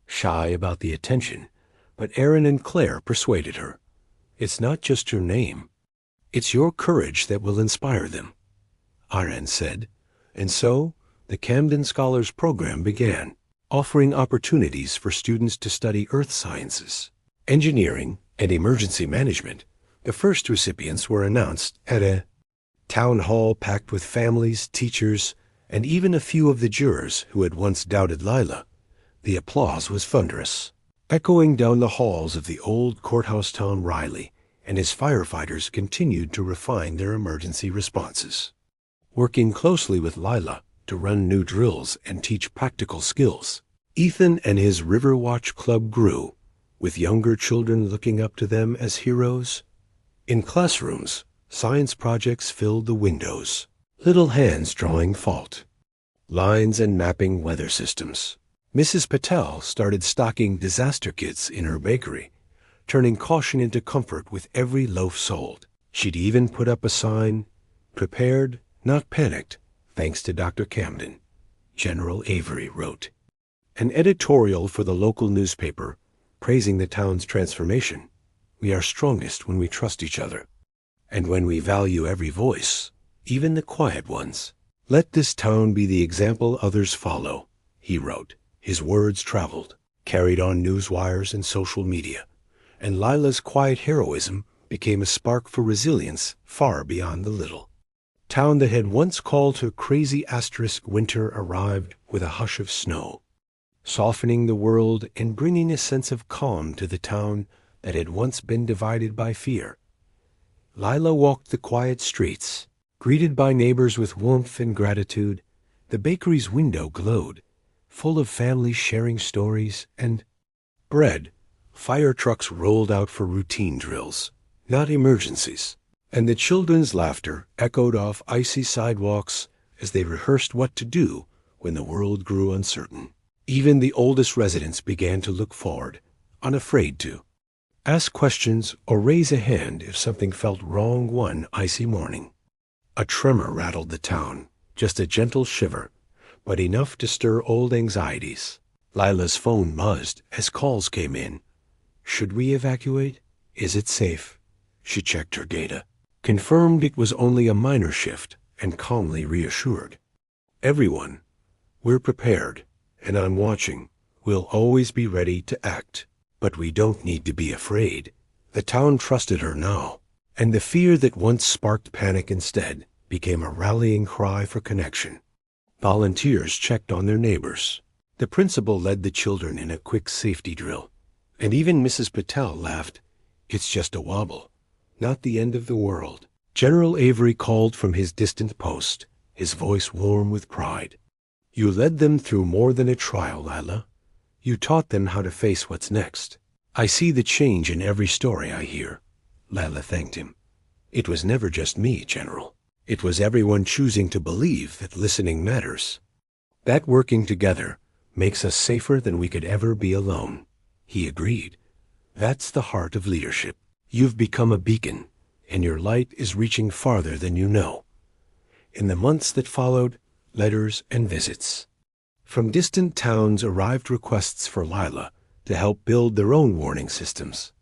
shy about the attention, but Aaron and Claire persuaded her. "It's not just your name. It's your courage that will inspire them," Aaron said. And so, the Camden Scholars Program began, offering opportunities for students to study earth sciences, engineering, and emergency management. The first recipients were announced at a town hall packed with families, teachers, and even a few of the jurors who had once doubted Lila. The applause was thunderous, echoing down the halls of the old courthouse. Tom Riley and his firefighters continued to refine their emergency responses, working closely with Lila to run new drills and teach practical skills. Ethan and his River Watch Club grew, with younger children looking up to them as heroes. In classrooms, science projects filled the windows, little hands drawing fault lines and mapping weather systems. Mrs. Patel started stocking disaster kits in her bakery, turning caution into comfort with every loaf sold. She'd even put up a sign, "Prepared, not panicked, thanks to Dr. Camden," General Avery wrote. An editorial for the local newspaper, praising the town's transformation. "We are strongest when we trust each other, and when we value every voice, even the quiet ones. Let this town be the example others follow," he wrote. His words traveled, carried on news wires and social media, and Lila's quiet heroism became a spark for resilience far beyond the little town that had once called her crazy. Winter arrived with a hush of snow, softening the world and bringing a sense of calm to the town that had once been divided by fear. Lila walked the quiet streets, greeted by neighbors with warmth and gratitude. The bakery's window glowed, full of families sharing stories and bread. Fire trucks rolled out for routine drills, not emergencies, and the children's laughter echoed off icy sidewalks as they rehearsed what to do when the world grew uncertain. Even the oldest residents began to look forward, unafraid to ask questions or raise a hand if something felt wrong one icy morning. A tremor rattled the town, just a gentle shiver, but enough to stir old anxieties. Lila's phone buzzed as calls came in. Should we evacuate? Is it safe? She checked her data, confirmed it was only a minor shift, and calmly reassured. Everyone, we're prepared, and I'm watching. We'll always be ready to act. But we don't need to be afraid. The town trusted her now, and the fear that once sparked panic instead became a rallying cry for connection. Volunteers checked on their neighbors. The principal led the children in a quick safety drill, and even Mrs. Patel laughed. It's just a wobble, not the end of the world. General Avery called from his distant post, his voice warm with pride. You led them through more than a trial, Lila. You taught them how to face what's next. I see the change in every story I hear. Lila thanked him. It was never just me, General. It was everyone choosing to believe that listening matters. That working together makes us safer than we could ever be alone. He agreed. That's the heart of leadership. You've become a beacon, and your light is reaching farther than you know. In the months that followed, letters and visits. From distant towns arrived requests for Lila to help build their own warning systems.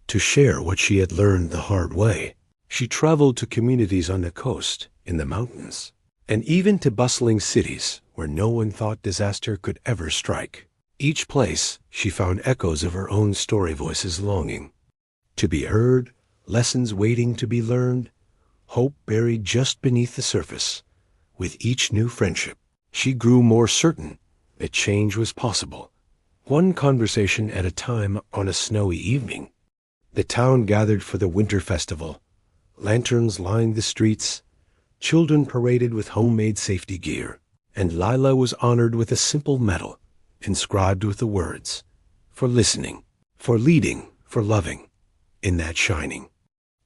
To share what she had learned the hard way, she traveled to communities on the coast, in the mountains, and even to bustling cities where no one thought disaster could ever strike. Each place, she found echoes of her own story voices longing to be heard, lessons waiting to be learned, hope buried just beneath the surface. With each new friendship, she grew more certain that change was possible. One conversation at a time on a snowy evening. The town gathered for the winter festival. Lanterns lined the streets. Children paraded with homemade safety gear. And Lila was honored with a simple medal, inscribed with the words, for listening, for leading, for loving. In that shining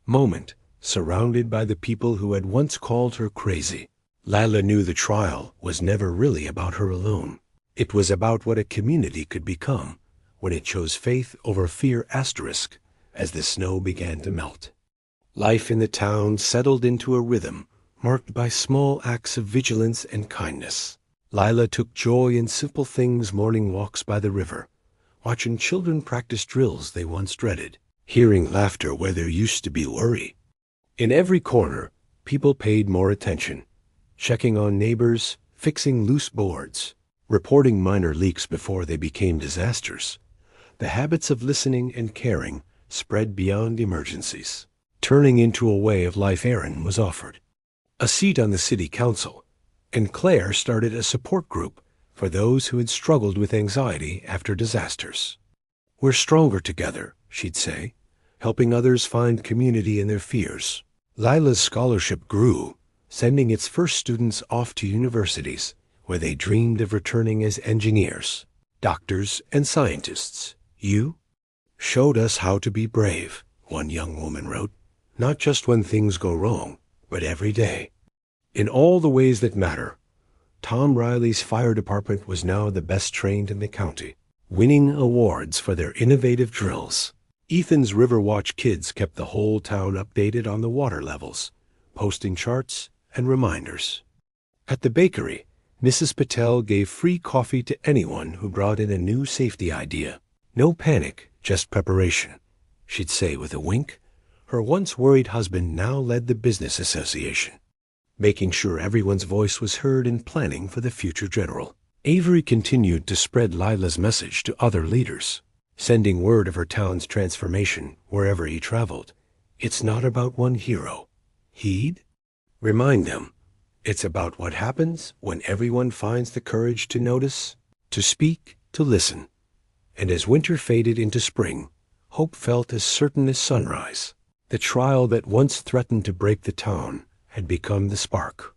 moment, surrounded by the people who had once called her crazy, Lila knew the trial was never really about her alone. It was about what a community could become when it chose faith over fear as the snow began to melt. Life in the town settled into a rhythm marked by small acts of vigilance and kindness. Lila took joy in simple things, morning walks by the river, watching children practice drills they once dreaded, hearing laughter where there used to be worry. In every corner, people paid more attention, checking on neighbors, fixing loose boards, reporting minor leaks before they became disasters. The habits of listening and caring spread beyond emergencies. Turning into a way of life, Erin was offered a seat on the city council, and Claire started a support group for those who had struggled with anxiety after disasters. We're stronger together, she'd say, helping others find community in their fears. Lila's scholarship grew, sending its first students off to universities where they dreamed of returning as engineers, doctors, and scientists. You showed us how to be brave, one young woman wrote, not just when things go wrong, but every day. In all the ways that matter, Tom Riley's fire department was now the best trained in the county, winning awards for their innovative drills. Ethan's Riverwatch kids kept the whole town updated on the water levels, posting charts and reminders. At the bakery, Mrs. Patel gave free coffee to anyone who brought in a new safety idea. No panic, just preparation, she'd say with a wink. Her once worried husband now led the business association, making sure everyone's voice was heard in planning for the future general. Avery continued to spread Lila's message to other leaders, sending word of her town's transformation wherever he traveled. It's not about one hero. He'd remind them, it's about what happens when everyone finds the courage to notice, to speak, to listen. And as winter faded into spring, hope felt as certain as sunrise. The trial that once threatened to break the town had become the spark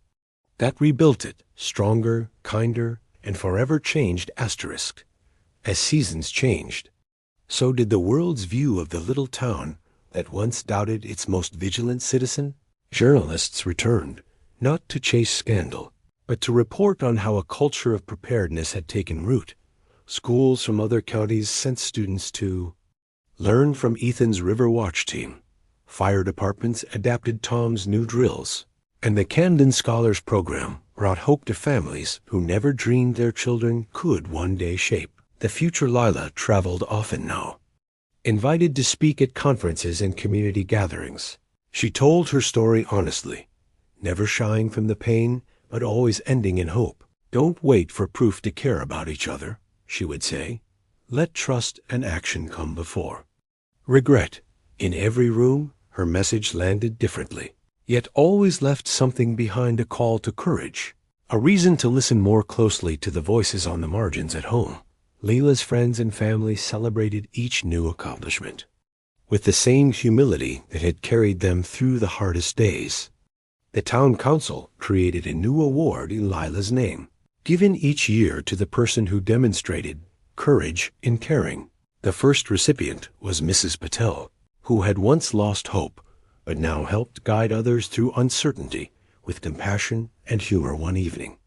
that rebuilt it, stronger, kinder, and forever changed. Asterisk. As seasons changed, so did the world's view of the little town that once doubted its most vigilant citizen. Journalists returned, not to chase scandal, but to report on how a culture of preparedness had taken root. Schools from other counties sent students to learn from Ethan's River Watch team. Fire departments adapted Tom's new drills. And the Camden Scholars Program brought hope to families who never dreamed their children could one day shape the future. Lila traveled often now, invited to speak at conferences and community gatherings. She told her story honestly, never shying from the pain, but always ending in hope. Don't wait for proof to care about each other, she would say. Let trust and action come before regret. In every room, her message landed differently, yet always left something behind: a call to courage, a reason to listen more closely to the voices on the margins at home. Lila's friends and family celebrated each new accomplishment with the same humility that had carried them through the hardest days. The town council created a new award in Lila's name, given each year to the person who demonstrated courage in caring. The first recipient was Mrs. Patel, who had once lost hope, but now helped guide others through uncertainty with compassion and humor. One evening,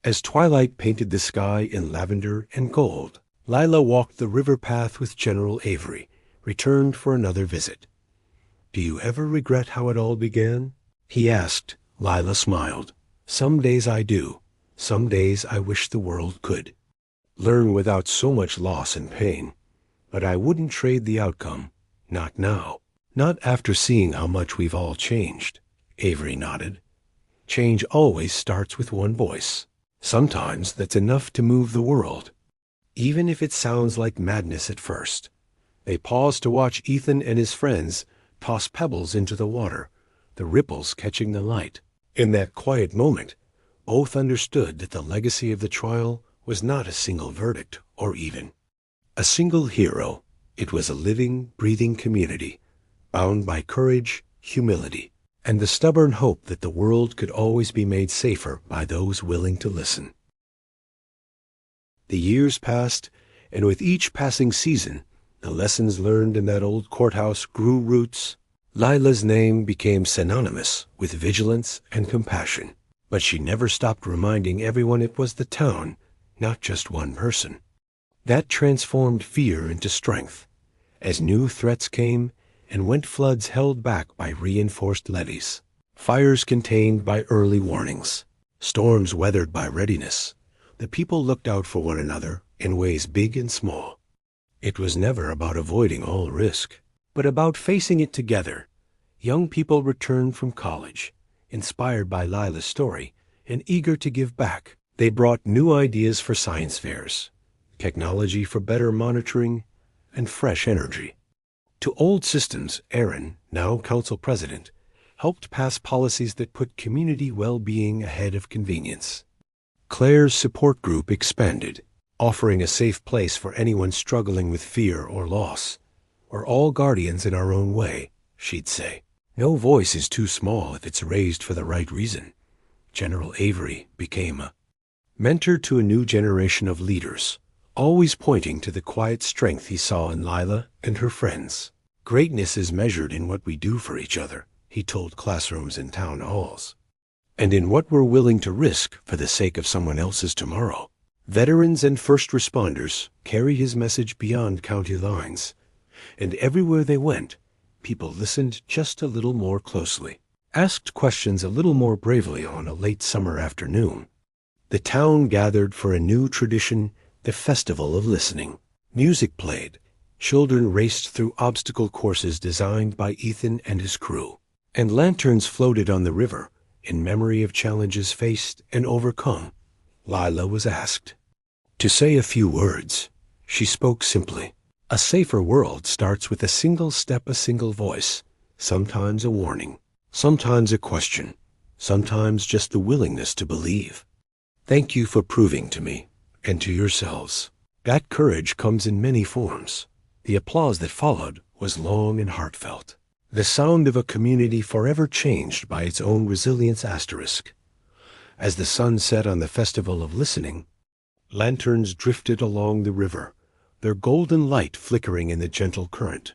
as twilight painted the sky in lavender and gold, Lila walked the river path with General Avery, returned for another visit. "Do you ever regret how it all began?" he asked. Lila smiled. "Some days I do. Some days I wish the world could learn without so much loss and pain. But I wouldn't trade the outcome. Not now. Not after seeing how much we've all changed." Avery nodded. "Change always starts with one voice. Sometimes that's enough to move the world, even if it sounds like madness at first." They paused to watch Ethan and his friends toss pebbles into the water, the ripples catching the light. In that quiet moment, both understood that the legacy of the trial was not a single verdict or even a single hero. It was a living, breathing community, bound by courage, humility, and the stubborn hope that the world could always be made safer by those willing to listen. The years passed, and with each passing season, the lessons learned in that old courthouse grew roots. Lila's name became synonymous with vigilance and compassion, but she never stopped reminding everyone it was the town, not just one person, that transformed fear into strength. As new threats came and went, floods held back by reinforced levees, fires contained by early warnings, storms weathered by readiness, the people looked out for one another in ways big and small. It was never about avoiding all risk, but about facing it together. Young people returned from college, inspired by Lila's story and eager to give back. They brought new ideas for science fairs, technology for better monitoring, and fresh energy. To old systems, Aaron, now council president, helped pass policies that put community well-being ahead of convenience. Claire's support group expanded, offering a safe place for anyone struggling with fear or loss. "We're all guardians in our own way," she'd say. "No voice is too small if it's raised for the right reason." General Avery became a mentor to a new generation of leaders, always pointing to the quiet strength he saw in Lila and her friends. "Greatness is measured in what we do for each other," he told classrooms and town halls, "and in what we're willing to risk for the sake of someone else's tomorrow." Veterans and first responders carry his message beyond county lines, and everywhere they went, people listened just a little more closely, asked questions a little more bravely. On a late summer afternoon, the town gathered for a new tradition, the Festival of Listening. Music played, children raced through obstacle courses designed by Ethan and his crew, and lanterns floated on the river in memory of challenges faced and overcome. Lila was asked to say a few words. She spoke simply. A safer world starts with a single step, a single voice, sometimes a warning, sometimes a question, sometimes just the willingness to believe. "Thank you for proving to me and to yourselves that courage comes in many forms." The applause that followed was long and heartfelt. The sound of a community forever changed by its own resilience asterisk. As the sun set on the festival of listening, lanterns drifted along the river, their golden light flickering in the gentle current.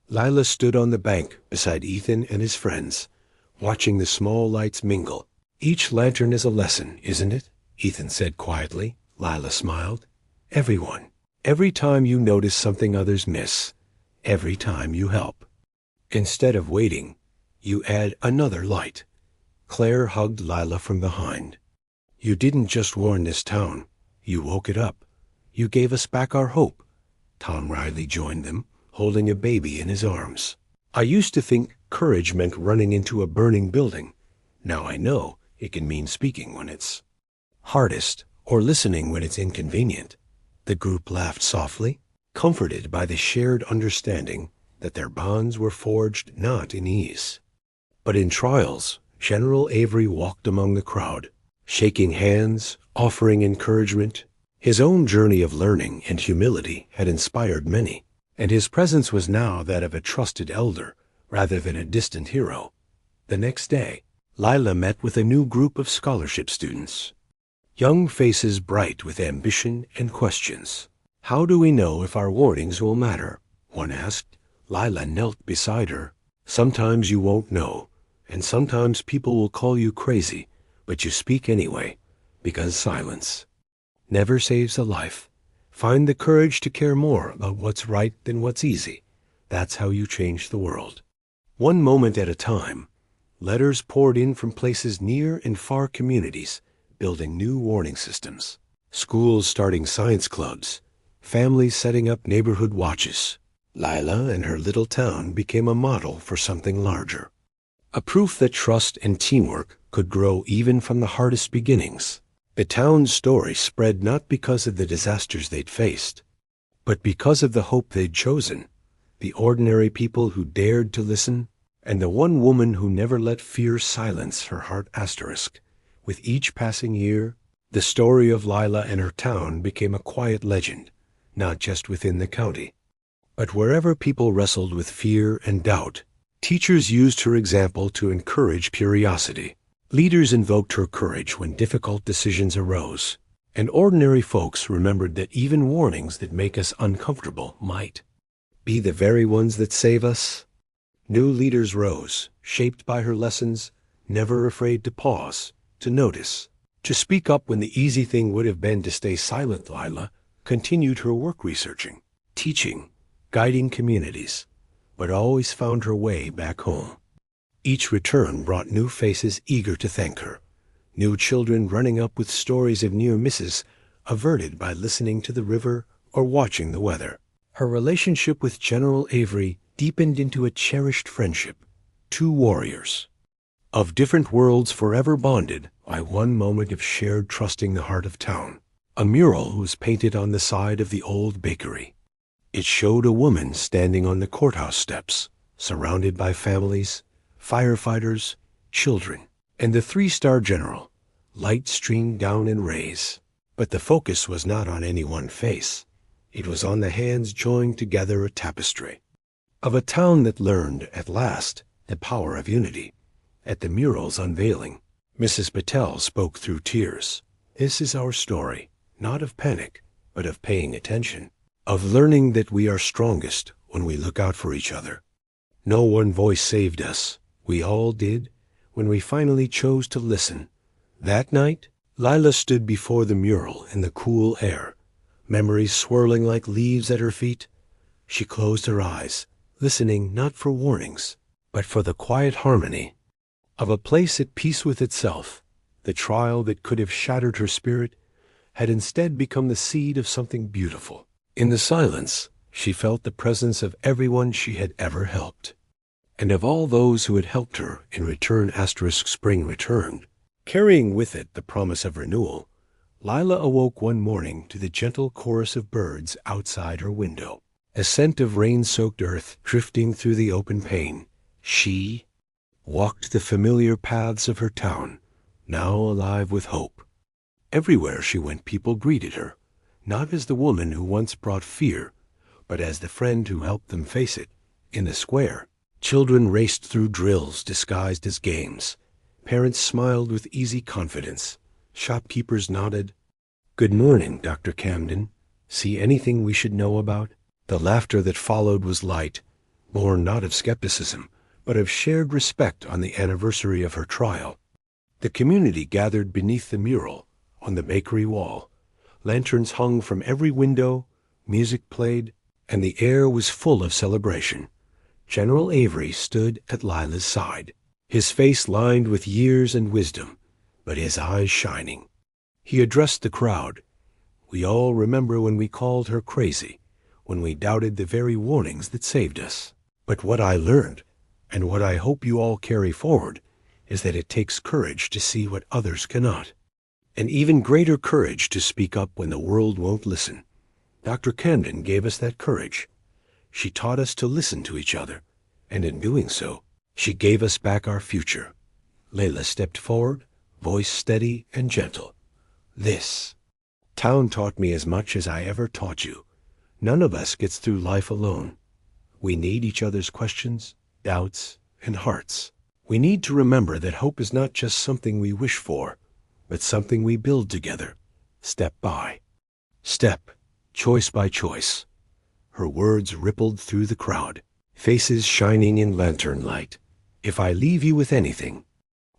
Lila stood on the bank beside Ethan and his friends, watching the small lights mingle. "Each lantern is a lesson, isn't it?" Ethan said quietly. Lila smiled. "Everyone. Every time you notice something others miss. Every time you help. Instead of waiting, you add another light." Claire hugged Lila from behind. "You didn't just warn this town. You woke it up. You gave us back our hope." Tom Riley joined them, holding a baby in his arms. "I used to think courage meant running into a burning building. Now I know it can mean speaking when it's hardest or listening when it's inconvenient." The group laughed softly, comforted by the shared understanding that their bonds were forged not in ease, but in trials. General Avery walked among the crowd, shaking hands, offering encouragement. His own journey of learning and humility had inspired many, and his presence was now that of a trusted elder rather than a distant hero. The next day, Lila met with a new group of scholarship students. Young faces bright with ambition and questions. "How do we know if our warnings will matter?" one asked. Lila knelt beside her. "Sometimes you won't know, and sometimes people will call you crazy, but you speak anyway, because silence never saves a life. Find the courage to care more about what's right than what's easy. That's how you change the world." One moment at a time, letters poured in from places near and far communities, building new warning systems. Schools starting science clubs, families setting up neighborhood watches. Lila and her little town became a model for something larger. A proof that trust and teamwork could grow even from the hardest beginnings. The town's story spread not because of the disasters they'd faced, but because of the hope they'd chosen, the ordinary people who dared to listen, and the one woman who never let fear silence her heart asterisk. With each passing year, the story of Lila and her town became a quiet legend, not just within the county, but wherever people wrestled with fear and doubt. Teachers used her example to encourage curiosity. Leaders invoked her courage when difficult decisions arose, and ordinary folks remembered that even warnings that make us uncomfortable might be the very ones that save us. New leaders rose, shaped by her lessons, never afraid to pause, to notice, to speak up when the easy thing would have been to stay silent. Lila continued her work researching, teaching, guiding communities, but always found her way back home. Each return brought new faces eager to thank her, new children running up with stories of near misses averted by listening to the river or watching the weather. Her relationship with General Avery deepened into a cherished friendship. Two warriors of different worlds forever bonded by one moment of shared trusting the heart of town. A mural was painted on the side of the old bakery. It showed a woman standing on the courthouse steps, surrounded by families, firefighters, children, and the three-star general. Light streamed down in rays, but the focus was not on any one face. It was on the hands joined together a tapestry of a town that learned, at last, the power of unity. At the mural's unveiling, Mrs. Patel spoke through tears. "This is our story, not of panic, but of paying attention, of learning that we are strongest when we look out for each other. No one voice saved us. We all did when we finally chose to listen." That night, Lila stood before the mural in the cool air, memories swirling like leaves at her feet. She closed her eyes, listening not for warnings, but for the quiet harmony of a place at peace with itself. The trial that could have shattered her spirit had instead become the seed of something beautiful. In the silence, she felt the presence of everyone she had ever helped, and of all those who had helped her in return. Spring returned, carrying with it the promise of renewal. Lila awoke one morning to the gentle chorus of birds outside her window, a scent of rain-soaked earth drifting through the open pane. She walked the familiar paths of her town, now alive with hope. Everywhere she went, people greeted her, not as the woman who once brought fear, but as the friend who helped them face it In the square, children raced through drills disguised as games. Parents smiled with easy confidence. Shopkeepers nodded. "Good morning, Dr. Camden. See anything we should know about?" The laughter that followed was light, born not of skepticism, but of shared respect on the anniversary of her trial. The community gathered beneath the mural on the bakery wall. Lanterns hung from every window, music played, and the air was full of celebration. General Avery stood at Lila's side, his face lined with years and wisdom, but his eyes shining. He addressed the crowd. "We all remember when we called her crazy, when we doubted the very warnings that saved us. But what I learned, and what I hope you all carry forward, is that it takes courage to see what others cannot, and even greater courage to speak up when the world won't listen. Dr. Camden gave us that courage. She taught us to listen to each other, and in doing so, she gave us back our future." Lila stepped forward, voice steady and gentle. "This town taught me as much as I ever taught you. None of us gets through life alone. We need each other's questions, doubts, and hearts. We need to remember that hope is not just something we wish for, but something we build together, step by step, choice by choice." Her words rippled through the crowd, faces shining in lantern light. "If I leave you with anything,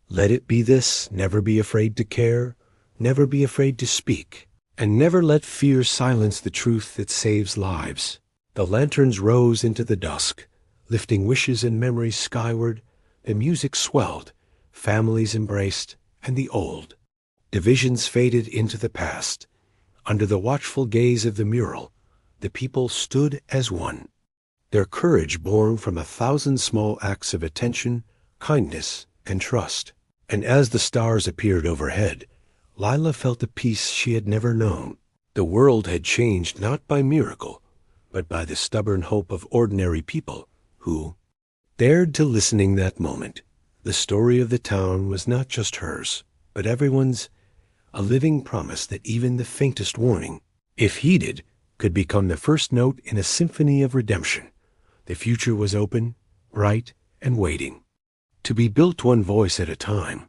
let it be this: never be afraid to care, never be afraid to speak, and never let fear silence the truth that saves lives." The lanterns rose into the dusk, lifting wishes and memories skyward. The music swelled, families embraced, and the old divisions faded into the past. Under the watchful gaze of the mural, the people stood as one, their courage born from 1,000 small acts of attention, kindness, and trust. And as the stars appeared overhead, Lila felt a peace she had never known. The world had changed not by miracle, but by the stubborn hope of ordinary people who dared to listening that moment. The story of the town was not just hers, but everyone's, a living promise that even the faintest warning, if heeded, could become the first note in a symphony of redemption. The future was open, bright, and waiting, to be built one voice at a time.